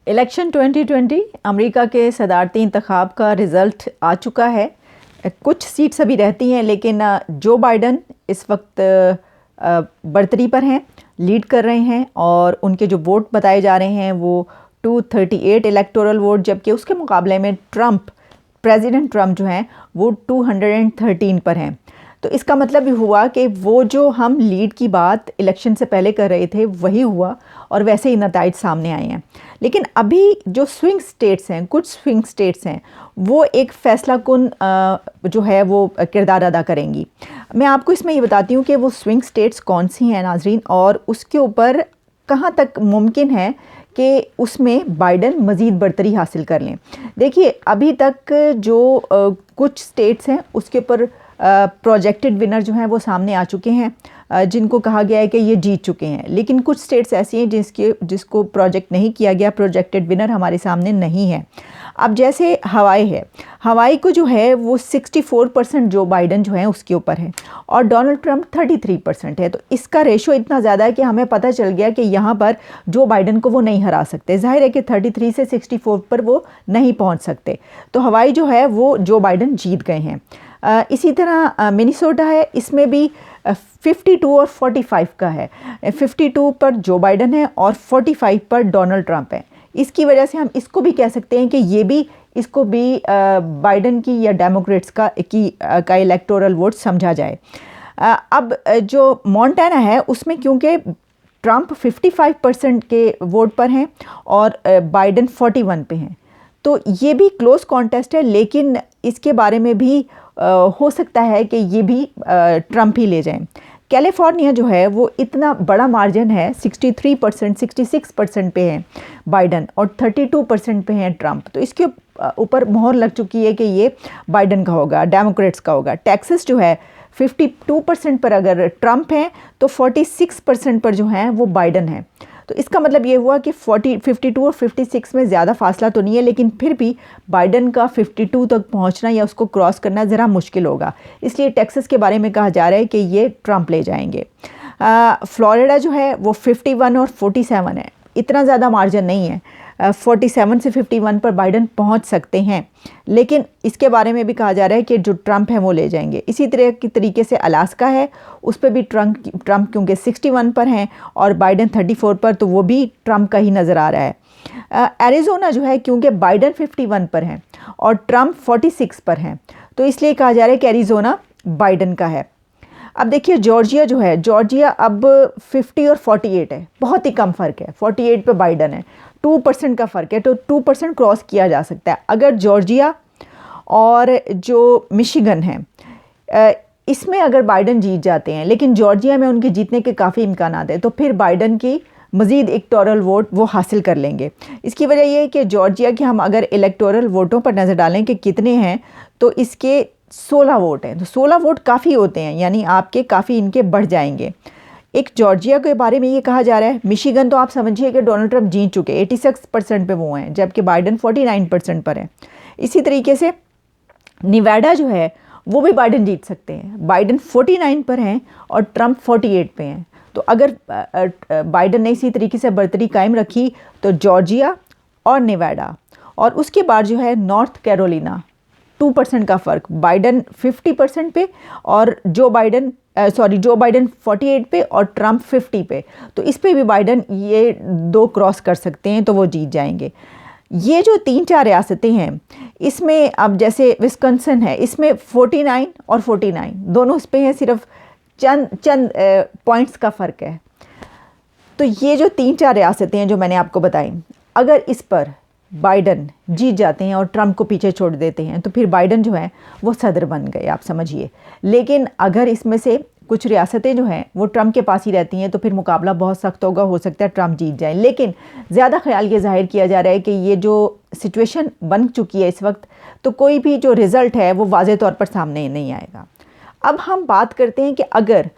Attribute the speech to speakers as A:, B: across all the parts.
A: Election 2020 America के सदारती इंतखाब का result आ चुका है। कुछ सीट्स अभी रहती हैं, लेकिन जो बाइडन इस वक्त बढ़तरी पर हैं, लीड कर रहे हैं और उनके जो वोट बताए जा रहे हैं वो 238 इलेक्टोरल वोट, जबकि उसके मुकाबले में प्रेसिडेंट ट्रंप जो हैं वो 213 पर हैं। तो इसका मतलब ये हुआ कि वो जो हम लीड की बात इलेक्शन से पहले कर रहे थे वही हुआ और वैसे ही नताइज सामने आए हैं। लेकिन अभी जो स्विंग स्टेट्स हैं, कुछ स्विंग स्टेट्स हैं, वो एक फ़ैसला कुन जो है वो किरदार अदा करेंगी। मैं आपको इसमें ये बताती हूँ कि वो स्विंग स्टेट्स कौन सी हैं नाजरीन, और उसके ऊपर कहाँ तक मुमकिन है कि उसमें बाइडन मज़ीद बढ़तरी हासिल कर लें। देखिए, अभी तक जो कुछ स्टेट्स हैं उसके ऊपर प्रोजेक्टेड विनर जो हैं वो सामने आ चुके हैं, जिनको कहा गया है कि ये जीत चुके हैं। लेकिन कुछ स्टेट्स ऐसी हैं जिसको प्रोजेक्ट नहीं किया गया, प्रोजेक्टेड विनर हमारे सामने नहीं है। अब जैसे हवाई है, हवाई को जो है वो 64% जो बाइडन जो है उसके ऊपर है और डोनाल्ड ट्रंप 33% है। तो इसका रेशो इतना ज़्यादा है कि हमें पता चल गया कि यहाँ पर जो बाइडन को वो नहीं हरा सकते। जाहिर है कि 33 से 64 पर वो नहीं पहुँच सकते, तो हवाई जो है वो जो बाइडन जीत गए हैं। इसी तरह मिनीसोटा है, इसमें भी 52 और 45 का है। 52 पर जो बाइडन है और 45 पर डोनाल्ड ट्रंप है। इसकी वजह से हम इसको भी कह सकते हैं कि ये भी इसको भी बाइडन की या डेमोक्रेट्स का इलेक्टोरल वोट समझा जाए। अब जो मोंटाना है उसमें क्योंकि ट्रंप 55% के वोट पर हैं और बाइडन 41 पे हैं, तो ये भी क्लोज कॉन्टेस्ट है। लेकिन इसके बारे में भी हो सकता है कि ये भी ट्रंप ही ले जाएं। कैलिफोर्निया जो है वो इतना बड़ा मार्जिन है, 63%, 66% पे है बाइडन और 32% पे हैं ट्रंप। तो इसके ऊपर मोहर लग चुकी है कि ये बाइडन का होगा, डेमोक्रेट्स का होगा। टेक्सास जो है 52% पर अगर ट्रंप हैं तो 46% पर जो हैं वो बाइडन हैं। तो इसका मतलब ये हुआ कि 52 और 56 में ज़्यादा फासला तो नहीं है, लेकिन फिर भी बाइडन का 52 तक पहुंचना या उसको क्रॉस करना ज़रा मुश्किल होगा। इसलिए टेक्सास के बारे में कहा जा रहा है कि ये ट्रंप ले जाएंगे। फ्लोरिडा जो है वो 51 और 47 है, इतना ज़्यादा मार्जिन नहीं है। 47 से 51 पर बाइडन पहुंच सकते हैं, लेकिन इसके बारे में भी कहा जा रहा है कि जो ट्रंप है वो ले जाएंगे। इसी तरह की तरीके से अलास्का है, उस पर भी ट्रंप क्योंकि 61 पर हैं और बाइडन 34 पर, तो वो भी ट्रंप का ही नज़र आ रहा है। एरिज़ोना जो है क्योंकि बाइडन 51 पर हैं और ट्रंप 46 पर हैं, तो इसलिए कहा जा रहा है कि एरिज़ोना बाइडन का है। अब देखिए जॉर्जिया जो है, जॉर्जिया अब 50 और 48 है, बहुत ही कम फ़र्क है। 48 पे बाइडन है, 2% का फ़र्क है, तो 2% क्रॉस किया जा सकता है अगर जॉर्जिया और जो मिशिगन है इसमें अगर बाइडन जीत जाते हैं। लेकिन जॉर्जिया में उनके जीतने के काफ़ी इम्कान हैं, तो फिर बाइडन की मज़ीद इलेक्टोरल वोट वो हासिल कर लेंगे। इसकी वजह यह है कि जॉर्जिया के हम अगर इलेक्टोरल वोटों पर नज़र डालें कि कितने हैं, तो इसके 16 वोट हैं। तो 16 वोट काफ़ी होते हैं, यानी आपके काफ़ी इनके बढ़ जाएंगे। एक जॉर्जिया के बारे में ये कहा जा रहा है। मिशिगन तो आप समझिए कि डोनाल्ड ट्रंप जीत चुके, 86% पे वो हैं, जबकि बाइडन 49% पर है। इसी तरीके से निवाडा जो है वो भी बाइडन जीत सकते हैं। बाइडन 49 पर हैं और ट्रंप 48 पे हैं। तो अगर बाइडन ने इसी तरीके से बढ़तरी कायम रखी तो जॉर्जिया और निवाडा, और उसके बाद जो है नॉर्थ कैरोलिना, 2% का फ़र्क, बाइडन 50% पे और जो बाइडन 48 पे और ट्रंप 50 पे। तो इस पे भी बाइडन ये 2 क्रॉस कर सकते हैं, तो वो जीत जाएंगे। ये जो 3-4 रियासतें हैं इसमें अब जैसे विस्कॉन्सिन है, इसमें 49 और 49 दोनों इस पे हैं, सिर्फ चंद पॉइंट्स का फ़र्क है। तो ये जो 3-4 रियासतें हैं जो मैंने आपको बताई, अगर इस पर बाइडन जीत जाते हैं और ट्रंप को पीछे छोड़ देते हैं तो फिर बाइडन जो है वो सदर बन गए, आप समझिए। लेकिन अगर इसमें से कुछ रियासतें जो हैं वो ट्रंप के पास ही रहती हैं तो फिर मुकाबला बहुत सख्त होगा, हो सकता है ट्रंप जीत जाए। लेकिन ज़्यादा ख्याल ये जाहिर किया जा रहा है कि ये जो सिचुएशन बन चुकी है इस वक्त, तो कोई भी जो रिज़ल्ट है वो वाज़े तौर पर सामने नहीं आएगा। अब हम बात करते हैं कि अगर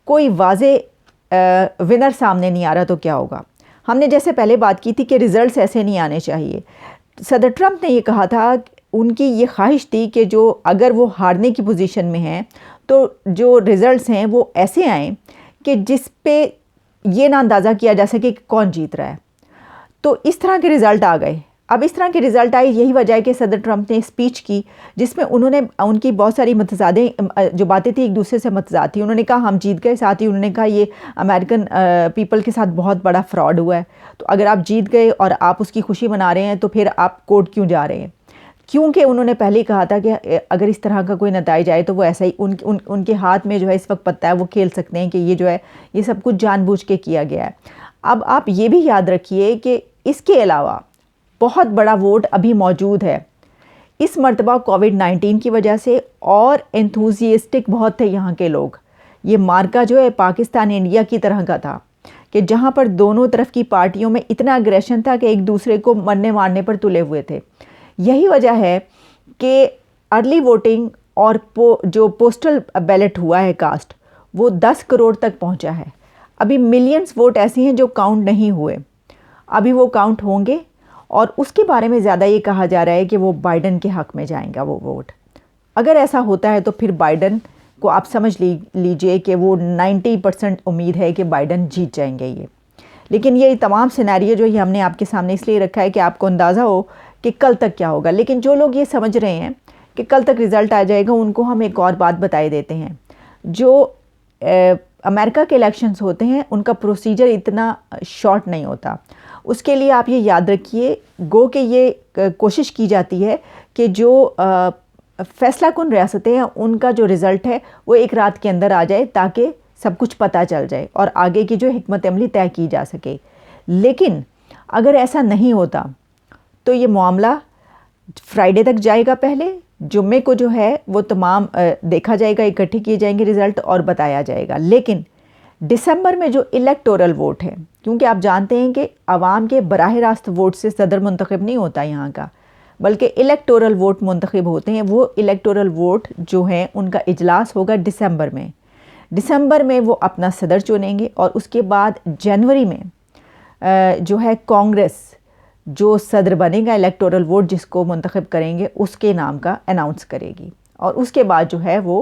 A: कोई वाज़े विनर सामने नहीं आ रहा तो क्या होगा। हमने जैसे पहले बात की थी कि रिज़ल्ट्स ऐसे नहीं आने चाहिए। सदर ट्रंप ने ये कहा था, उनकी ये ख्वाहिश थी कि जो अगर वो हारने की पोजीशन में हैं तो जो रिज़ल्ट्स हैं वो ऐसे आएँ कि जिस पे ये ना अंदाज़ा किया जा सके कि कौन जीत रहा है। तो इस तरह के रिज़ल्ट आ गए। अब इस तरह के रिज़ल्ट आए, यही वजह है कि सदर ट्रंप ने स्पीच की जिसमें उन्होंने उनकी बहुत सारी मतजादे जो बातें थी एक दूसरे से मतजाद थी। उन्होंने कहा हम जीत गए, साथ ही उन्होंने कहा ये अमेरिकन पीपल के साथ बहुत बड़ा फ्रॉड हुआ है, तो अगर आप जीत गए और आप उसकी खुशी मना रहे हैं तो फिर आप कोर्ट क्यों जा रहे हैं। क्योंकि उन्होंने पहले ही कहा था कि अगर इस तरह का कोई नतीजा आए तो वो ऐसा ही उनके हाथ में जो है इस वक्त पता है, वो खेल सकते हैं कि ये जो है ये सब कुछ जानबूझ के किया गया है। अब आप ये भी याद रखिए कि इसके अलावा बहुत बड़ा वोट अभी मौजूद है इस मरतबा कोविड-19 की वजह से, और एंथुजियास्टिक बहुत थे यहाँ के लोग। ये मार्का जो है पाकिस्तान इंडिया की तरह का था कि जहाँ पर दोनों तरफ की पार्टियों में इतना अग्रेशन था कि एक दूसरे को मरने मारने पर तुले हुए थे। यही वजह है कि अर्ली वोटिंग और जो पोस्टल बैलेट हुआ है कास्ट, वो 10 करोड़ तक पहुँचा है। अभी मिलियंस वोट ऐसे हैं जो काउंट नहीं हुए, अभी वो काउंट होंगे, और उसके बारे में ज़्यादा ये कहा जा रहा है कि वो बाइडन के हक़ में जाएगा वो वोट। अगर ऐसा होता है तो फिर बाइडन को आप समझ लीजिए कि वो 90% उम्मीद है कि बाइडन जीत जाएंगे ये। लेकिन ये तमाम सिनेरियो जो ये हमने आपके सामने इसलिए रखा है कि आपको अंदाज़ा हो कि कल तक क्या होगा। लेकिन जो लोग ये समझ रहे हैं कि कल तक रिज़ल्ट आ जाएगा, उनको हम एक और बात बताए देते हैं। जो अमेरिका के इलेक्शंस होते हैं उनका प्रोसीजर इतना शॉर्ट नहीं होता। उसके लिए आप ये याद रखिए गो कि ये कोशिश की जाती है कि जो फ़ैसला कुन रियासतें हैं उनका जो रिज़ल्ट है वो एक रात के अंदर आ जाए ताकि सब कुछ पता चल जाए और आगे की जो हिकमत अमली तय की जा सके। लेकिन अगर ऐसा नहीं होता तो ये मामला फ्राइडे तक जाएगा। पहले जुम्मे को जो है वो तमाम देखा जाएगा, इकट्ठे किए जाएंगे रिज़ल्ट और बताया जाएगा। लेकिन दिसंबर में जो इलेक्टोरल वोट है, क्योंकि आप जानते हैं कि आवाम के बराह रास्त वोट से सदर मुंतखब नहीं होता यहाँ का, बल्कि इलेक्टोरल वोट मुंतखब होते हैं। वो इलेक्टोरल वोट जो हैं उनका इजलास होगा दिसंबर में। दिसंबर में वो अपना सदर चुनेंगे और उसके बाद जनवरी में जो है कांग्रेस जो सदर बनेगा, इलेक्टोरल वोट जिसको मुंतखब करेंगे उसके नाम का अनाउंस करेगी, और उसके बाद जो है वो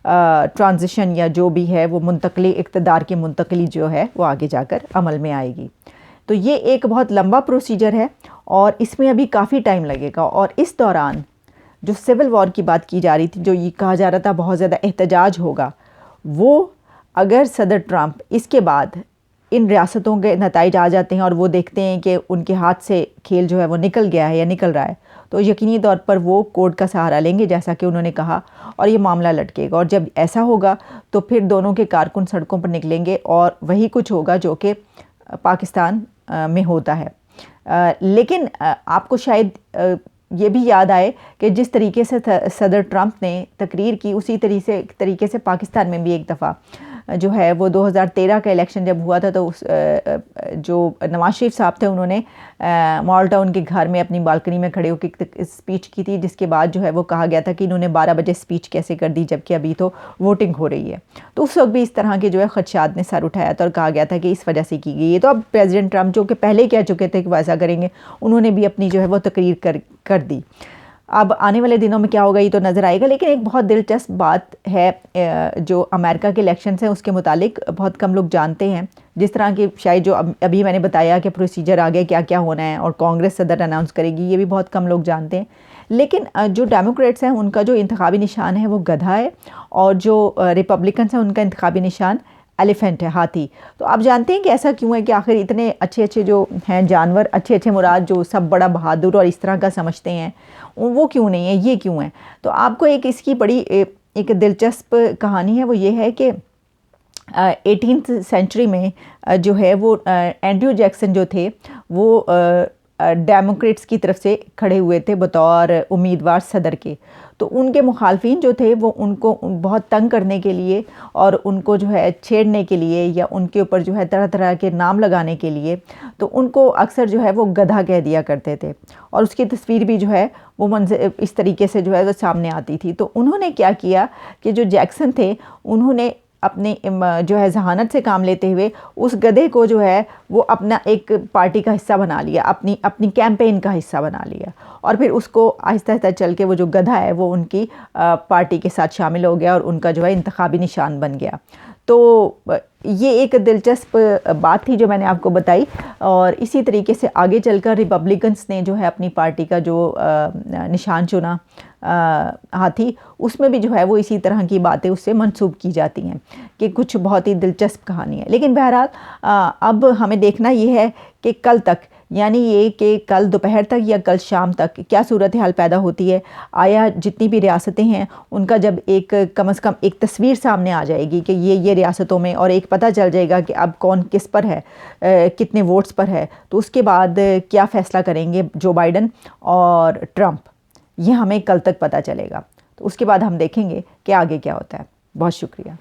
A: ट्रांजिशन या जो भी है वो मुंतकली, इक़्तिदार की मुंतकली जो है वो आगे जाकर अमल में आएगी। तो ये एक बहुत लंबा प्रोसीजर है और इसमें अभी काफ़ी टाइम लगेगा। और इस दौरान जो सिविल वॉर की बात की जा रही थी, जो ये कहा जा रहा था बहुत ज़्यादा एहतजाज होगा, वो अगर सदर ट्रंप इसके बाद इन रियासतों के नताइज आ जाते हैं और वो देखते हैं कि उनके हाथ से खेल जो है वो निकल गया है या निकल रहा है, तो यकीनी तौर पर वो कोर्ट का सहारा लेंगे जैसा कि उन्होंने कहा, और ये मामला लटकेगा। और जब ऐसा होगा तो फिर दोनों के कारकुन सड़कों पर निकलेंगे और वही कुछ होगा जो कि पाकिस्तान में होता है। लेकिन आपको शायद ये भी याद आए कि जिस तरीके से सदर ट्रंप ने तकरीर की, उसी तरीके से पाकिस्तान में भी एक दफ़ा जो है वो 2013 का इलेक्शन जब हुआ था तो जो नवाज शरीफ साहब थे उन्होंने मॉल टाउन के घर में अपनी बालकनी में खड़े होकर स्पीच की थी, जिसके बाद जो है वो कहा गया था कि इन्होंने 12 बजे स्पीच कैसे कर दी जबकि अभी तो वोटिंग हो रही है। तो उस वक्त भी इस तरह के जो है खदशात ने सर उठाया था और कहा गया था कि इस वजह से की गई है। तो अब प्रेसिडेंट ट्रंप जो कि पहले ही कह चुके थे कि वो ऐसा करेंगे, उन्होंने भी अपनी जो है वो तकरीर कर दी। अब आने वाले दिनों में क्या होगा ये तो नज़र आएगा। लेकिन एक बहुत दिलचस्प बात है जो अमेरिका के इलेक्शंस हैं उसके मुतालिक बहुत कम लोग जानते हैं। जिस तरह की शायद जो अभी मैंने बताया कि प्रोसीजर आगे क्या क्या होना है और कांग्रेस सदर अनाउंस करेगी, ये भी बहुत कम लोग जानते हैं। लेकिन जो डेमोक्रेट्स हैं उनका जो इंतखाबी निशान है वो गधा है, और जो रिपब्लिकन्स हैं उनका इंतखाबी निशान एलिफेंट है, हाथी। तो आप जानते हैं कि ऐसा क्यों है कि आखिर इतने अच्छे अच्छे जो हैं जानवर, अच्छे अच्छे मुराद जो सब बड़ा बहादुर और इस तरह का समझते हैं, वो क्यों नहीं है, ये क्यों है। तो आपको एक इसकी बड़ी एक दिलचस्प कहानी है, वो ये है कि 18th सेंचुरी में जो है वो एंड्रयू जैक्सन जो थे वो डेमोक्रेट्स की तरफ से खड़े हुए थे बतौर उम्मीदवार सदर के। तो उनके मुखालफिन जो थे वो उनको बहुत तंग करने के लिए और उनको जो है छेड़ने के लिए या उनके ऊपर जो है तरह तरह के नाम लगाने के लिए, तो उनको अक्सर जो है वो गधा कह दिया करते थे, और उसकी तस्वीर भी जो है वो मंजर इस तरीके से जो है वो सामने आती थी। तो उन्होंने क्या किया कि जो जैक्सन थे उन्होंने अपने जो है जहानत से काम लेते हुए उस गधे को जो है वो अपना एक पार्टी का हिस्सा बना लिया, अपनी कैंपेन का हिस्सा बना लिया, और फिर उसको आहिस्ता आहिस्ता चल के वो जो गधा है वो उनकी पार्टी के साथ शामिल हो गया और उनका जो है इंतखाबी निशान बन गया। तो ये एक दिलचस्प बात थी जो मैंने आपको बताई। और इसी तरीके से आगे चलकर रिपब्लिकन्स ने जो है अपनी पार्टी का जो निशान चुना हाथी, उसमें भी जो है वो इसी तरह की बातें उससे मंसूब की जाती हैं कि कुछ बहुत ही दिलचस्प कहानी है। लेकिन बहरहाल अब हमें देखना ये है कि कल तक, यानी ये कि कल दोपहर तक या कल शाम तक क्या सूरत हाल पैदा होती है। आया जितनी भी रियासतें हैं उनका जब एक कम से कम एक तस्वीर सामने आ जाएगी कि ये रियासतों में, और एक पता चल जाएगा कि अब कौन किस पर है, कितने वोट्स पर है, तो उसके बाद क्या फ़ैसला करेंगे जो बाइडन और ट्रंप, ये हमें कल तक पता चलेगा। तो उसके बाद हम देखेंगे कि आगे क्या होता है। बहुत शुक्रिया।